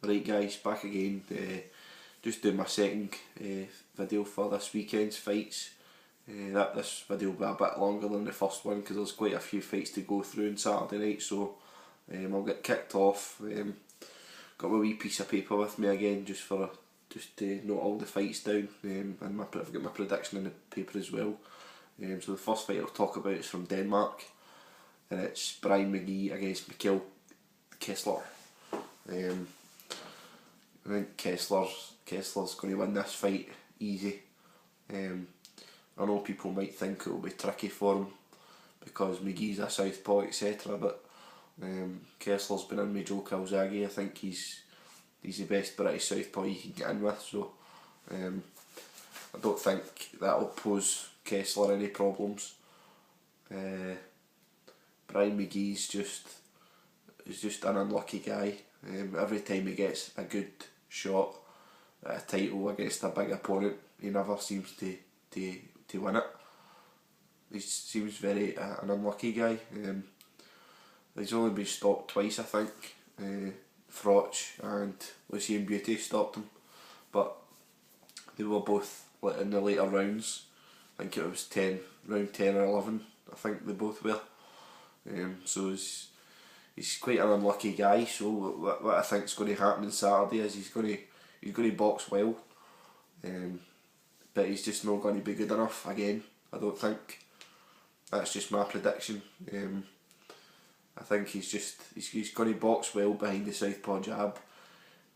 Right guys, back again, just doing my second video for this weekend's fights. This video will be a bit longer than the first one because there's quite a few fights to go through on Saturday night, so I'll get kicked off. Got my wee piece of paper with me again just to note all the fights down, and I've got my prediction in the paper as well. So the first fight I'll talk about is from Denmark, and it's Brian McGee against Mikkel Kessler. I think Kessler's going to win this fight easy. I know people might think it will be tricky for him because McGee's a southpaw, etc. But Kessler's been in with Joe Calzaghe. I think he's the best British southpaw you can get in with. So I don't think that will pose Kessler any problems. Brian McGee's just an unlucky guy. Every time he gets a good shot at a title against a big opponent, he never seems to win it. He seems very an unlucky guy. He's only been stopped twice, I think. Froch and Lucien Beauty stopped him, but they were both in the later rounds. I think it was round 10 or 11. I think they both were. So he's quite an unlucky guy. So what I think is going to happen on Saturday is he's going to box well, but he's just not going to be good enough again. I don't think. That's just my prediction. I think he's going to box well behind the southpaw jab,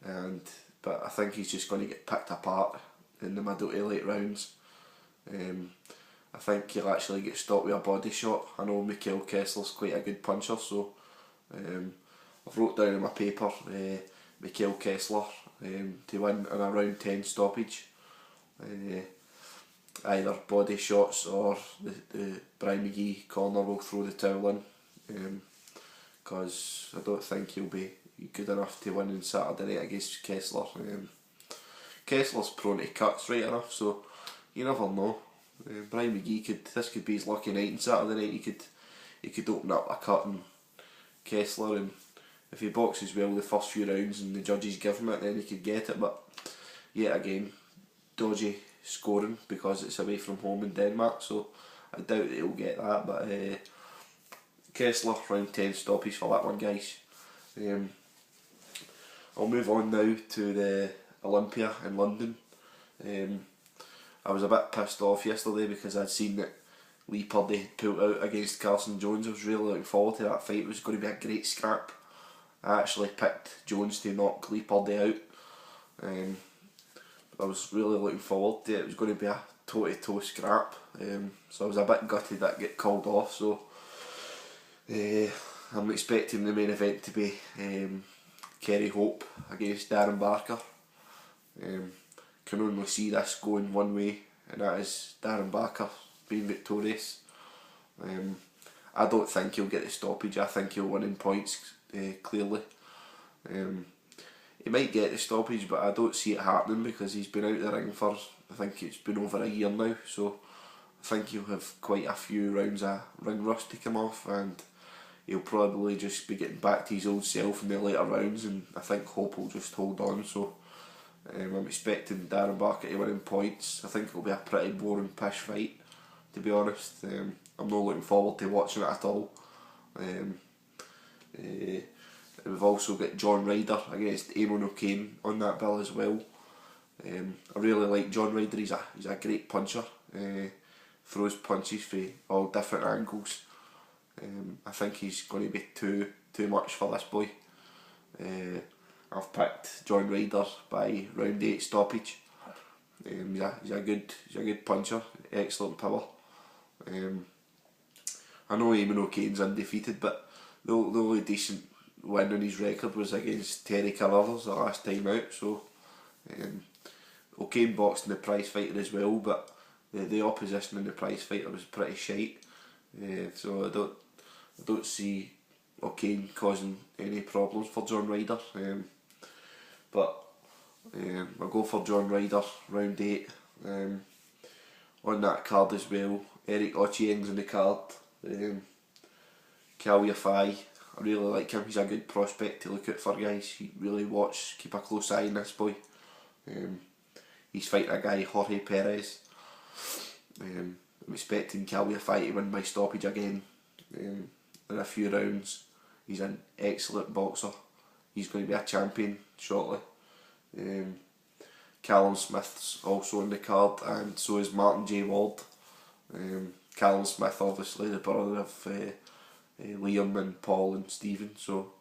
but I think he's just going to get picked apart in the middle to late rounds. I think he'll actually get stopped with a body shot. I know Mikkel Kessler's quite a good puncher, so I've wrote down in my paper Mikkel Kessler to win in a round 10 stoppage. Either body shots or the Brian McGee corner will throw the towel in, because I don't think he'll be good enough to win on Saturday night against Kessler. Kessler's prone to cuts right enough, so you never know. Brian McGee this could be his lucky night on Saturday night. He could open up a cut on Kessler, and if he boxes well the first few rounds and the judges give him it, then he could get it. But yet again, dodgy scoring because it's away from home in Denmark, so I doubt that he'll get that. But Kessler, round 10 stoppage for that one, guys. I'll move on now to the Olympia in London. I was a bit pissed off yesterday because I'd seen that Lee Purdy had pulled out against Carson Jones. I was really looking forward to that fight. It was going to be a great scrap. I actually picked Jones to knock Lee Purdy out. I was really looking forward to it. It was going to be a toe-to-toe scrap. So I was a bit gutted that get called off. So I'm expecting the main event to be Kerry Hope against Darren Barker. Can only see this going one way, and that is Darren Barker being victorious. I don't think he'll get the stoppage. I think he'll win in points clearly. He might get the stoppage, but I don't see it happening because he's been out the ring for, I think it's been over a year now, so I think he'll have quite a few rounds of ring rust to come off, and he'll probably just be getting back to his old self in the later rounds, and I think Hope will just hold on. So I'm expecting Darren Barker to win in points. I think it'll be a pretty boring pish fight, to be honest. I'm not looking forward to watching it at all. We've also got John Ryder against Eamon O'Kane on that bill as well. I really like John Ryder. He's a great puncher. Throws punches from all different angles. I think he's going to be too much for this boy. I've picked John Ryder by round 8 stoppage. He's a good puncher, excellent power. I know Eamon O'Kane's undefeated, but the only decent win on his record was against Terry Carruthers the last time out. So O'Kane boxed in the prize fighter as well, but the opposition in the prize fighter was pretty shite. So I don't see O'Kane causing any problems for John Ryder. But I'll go for John Ryder round 8. On that card as well, Eric Ochieng's on the card. Kal Yafai I really like him. He's a good prospect to look out for, guys. You really keep a close eye on this boy. He's fighting a guy, Jorge Perez. I'm expecting Calvia to win by stoppage again in a few rounds. He's an excellent boxer. He's going to be a champion shortly. Callum Smith's also on the card, and so is Martin J. Ward. Callum Smith, obviously the brother of Liam and Paul and Stephen, so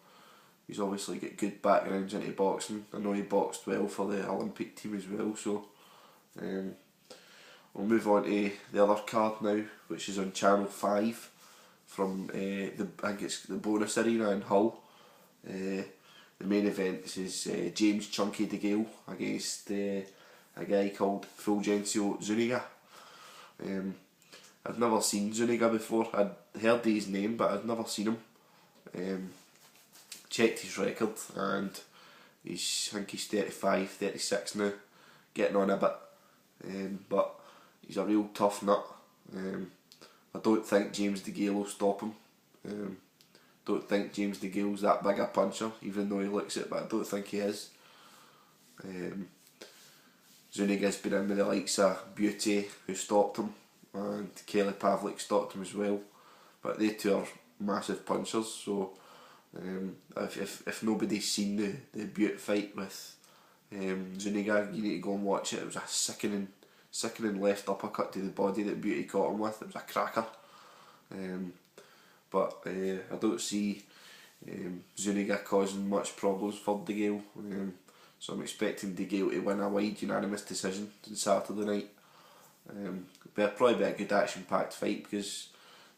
he's obviously got good backgrounds into boxing. I know he boxed well for the Olympic team as well, so we'll move on to the other card now, which is on Channel 5 from I think it's the Bonus Arena in Hull. The main event is James Chunky DeGale against a guy called Fulgencio Zuniga. I've never seen Zuniga before. I'd heard his name, but I'd never seen him. Checked his record, and I think he's 35, 36 now, getting on a bit. But he's a real tough nut. I don't think James DeGale will stop him. Don't think James DeGale's that big a puncher, even though he looks it, but I don't think he is. Zuniga's been in with the likes of Beauty, who stopped him, and Kelly Pavlik stopped him as well. But they two are massive punchers, so if nobody's seen the Beauty fight with Zuniga, you need to go and watch it. It was a sickening left uppercut to the body that Beauty caught him with. It was a cracker. But I don't see Zuniga causing much problems for DeGale, so I'm expecting DeGale to win a wide unanimous decision on Saturday night. It'll probably be a good action-packed fight, because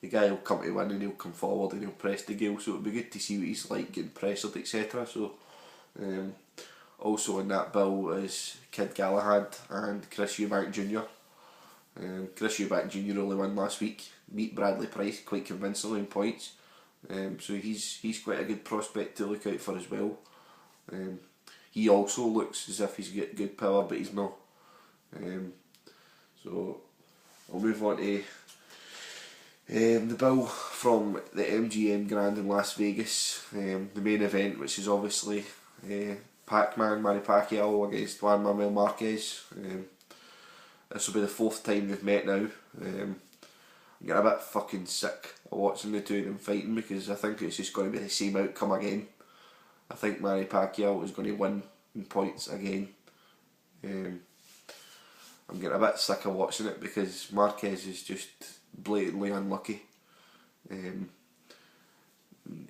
the guy will come to win and he'll come forward and he'll press DeGale, so it'll be good to see what he's like getting pressured, etc. So also in that bill is Kid Galahad and Chris Eubank Jr. Chris Eubank Jr. only won last week, beat Bradley Price quite convincingly in points, so he's quite a good prospect to look out for as well. He also looks as if he's got good power, but he's not. So I'll move on to the bill from the MGM Grand in Las Vegas, the main event, which is obviously Pac-Man Manny Pacquiao against Juan Manuel Marquez. This will be the fourth time they've met now. I'm getting a bit fucking sick of watching the two of them fighting, because I think it's just going to be the same outcome again. I think Manny Pacquiao is going to win in points again. I'm getting a bit sick of watching it, because Marquez is just blatantly unlucky.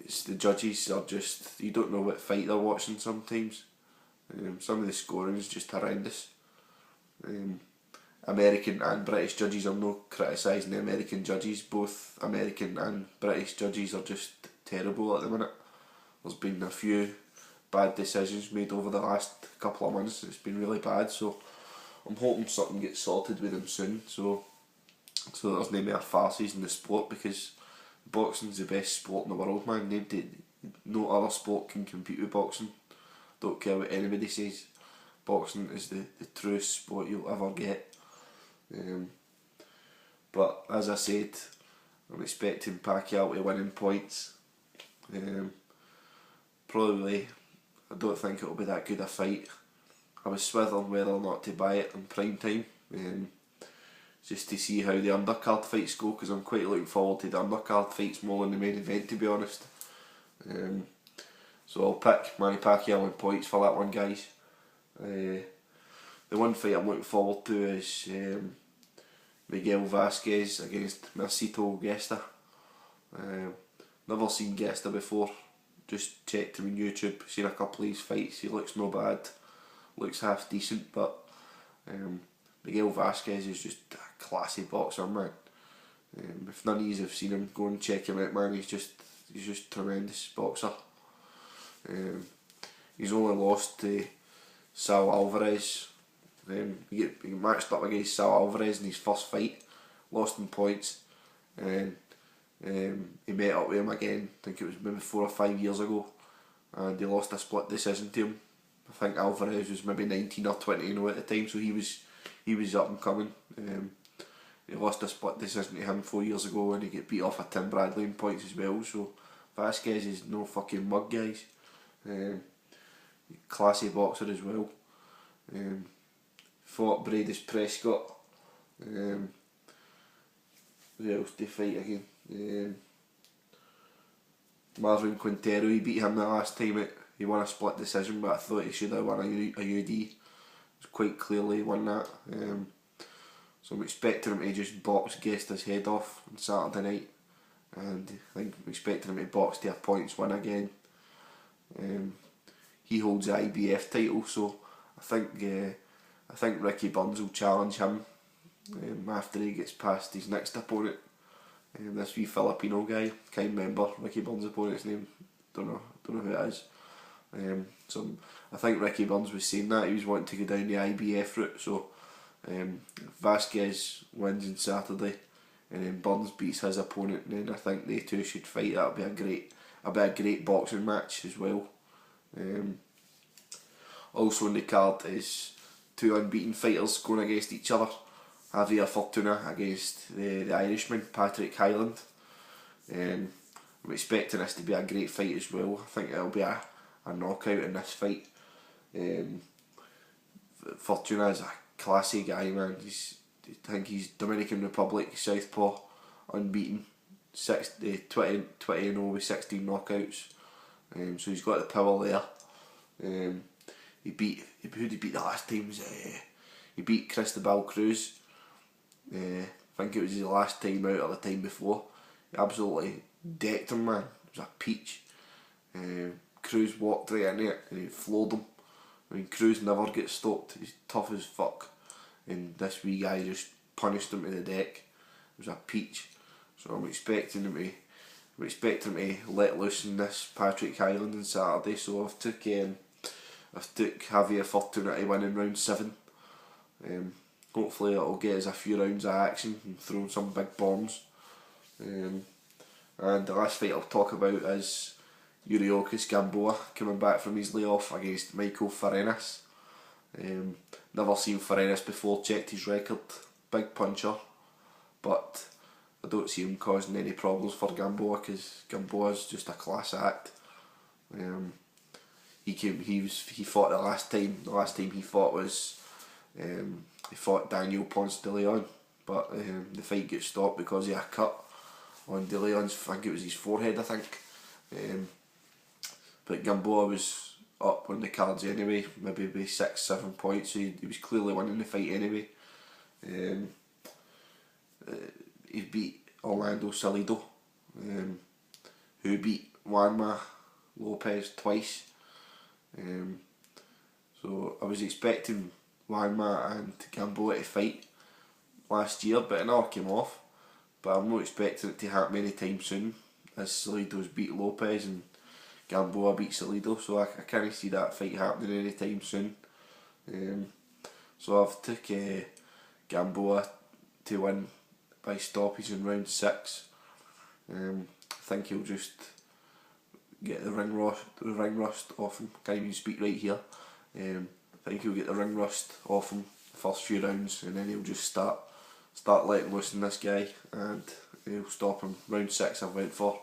It's the judges are just, you don't know what fight they're watching sometimes. Some of the scoring is just horrendous. American and British judges, I'm not criticising the American judges, both American and British judges are just terrible at the minute. There's been a few bad decisions made over the last couple of months. It's been really bad, so I'm hoping something gets sorted with them soon, so there's no more farces in the sport, because boxing's the best sport in the world, man. No other sport can compete with boxing. Don't care what anybody says. Boxing is the truest sport you'll ever get. But as I said, I'm expecting Pacquiao to win in points. Probably, I don't think it'll be that good a fight. I was swithering whether or not to buy it in prime time, just to see how the undercard fights go, because I'm quite looking forward to the undercard fights more than the main event, to be honest. So I'll pick Manny Pacquiao in points for that one, guys. The one fight I'm looking forward to is Miguel Vasquez against Mercito Gesta. Never seen Gesta before, just checked him on YouTube, seen a couple of his fights. He looks no bad, looks half decent, but Miguel Vasquez is just a classy boxer, man. If none of you have seen him, go and check him out, man. He's just a tremendous boxer. He's only lost to Sal Alvarez. He matched up against Sal Alvarez in his first fight, lost in points, and he met up with him again, I think it was maybe 4 or 5 years ago, and he lost a split decision to him. I think Alvarez was maybe 19 or 20 at the time, so he was up and coming. He lost a split decision to him 4 years ago, and he got beat off of Tim Bradley in points as well, so Vasquez is no fucking mug, guys. Classy boxer as well. Fought Bradis Prescott. Who else did he fight again? Marvin Quintero, he beat him the last time. He won a split decision, but I thought he should have won a UD. It was quite clearly he won that. So I'm expecting him to just box Guesta's head off on Saturday night, and I think I'm expecting him to box to a points win again. He holds the IBF title, so I think Ricky Burns will challenge him after he gets past his next opponent. This wee Filipino guy, can't remember Ricky Burns' opponent's name. Don't know who it is. So I think Ricky Burns was saying that he was wanting to go down the IBF route. So if Vasquez wins on Saturday, and then Burns beats his opponent, then I think they two should fight. That'll be a great boxing match as well. Also on the card is two unbeaten fighters going against each other. Javier Fortuna against the Irishman, Patrick Hyland. I'm expecting this to be a great fight as well. I think it'll be a knockout in this fight. Fortuna is a classy guy, man. I think he's Dominican Republic, southpaw, unbeaten, 20-0 with 16 knockouts. So he's got the power there. Who did he beat the last time? He beat Cristobal Cruz. I think it was his last time out or the time before. He absolutely decked him, man. It was a peach. Cruz walked right into it and he floored him. I mean, Cruz never gets stopped. He's tough as fuck. And this wee guy just punished him to the deck. It was a peach. So I'm expecting him to let loose in this Patrick Hyland on Saturday. So I've took Javier Fortuna to win in round 7. Hopefully it'll get us a few rounds of action and throw some big bombs. And the last fight I'll talk about is Yuriorkis Gamboa coming back from his layoff against Michael Farenas. Never seen Farenas before, checked his record, big puncher, but I don't see him causing any problems for Gamboa because Gamboa's just a class act. He fought the last time he fought was he fought Daniel Ponce de Leon, but the fight got stopped because of a cut on de Leon's, I think it was his forehead, I think. But Gamboa was up on the cards anyway, maybe by 6-7 points, so he was clearly winning the fight anyway. He beat Orlando Salido, who beat Juanma Lopez twice. So I was expecting Juanma and Gamboa to fight last year, but it never came off. But I'm not expecting it to happen anytime soon, as Salido's beat Lopez and Gamboa beat Salido, so I can't see that fight happening anytime soon. So I've took Gamboa to win by stoppage in round 6. I think he'll just get the ring rust off him. Can't even speak right here. I think he'll get the ring rust off him the first few rounds, and then he'll just start letting loose in this guy, and he'll stop him. Round 6 I've went for.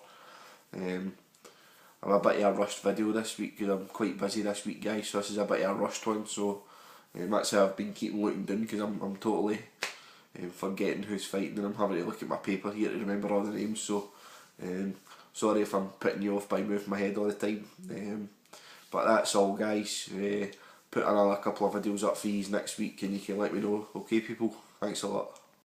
I'm a bit of a rushed video this week because I'm quite busy this week, guys, so this is a bit of a rushed one, so that's how I've been keeping looking down, because I'm totally forgetting who's fighting and I'm having to look at my paper here to remember all the names, so sorry if I'm putting you off by moving my head all the time, but that's all, guys. Put another couple of videos up for you next week and you can let me know. Okay people, thanks a lot.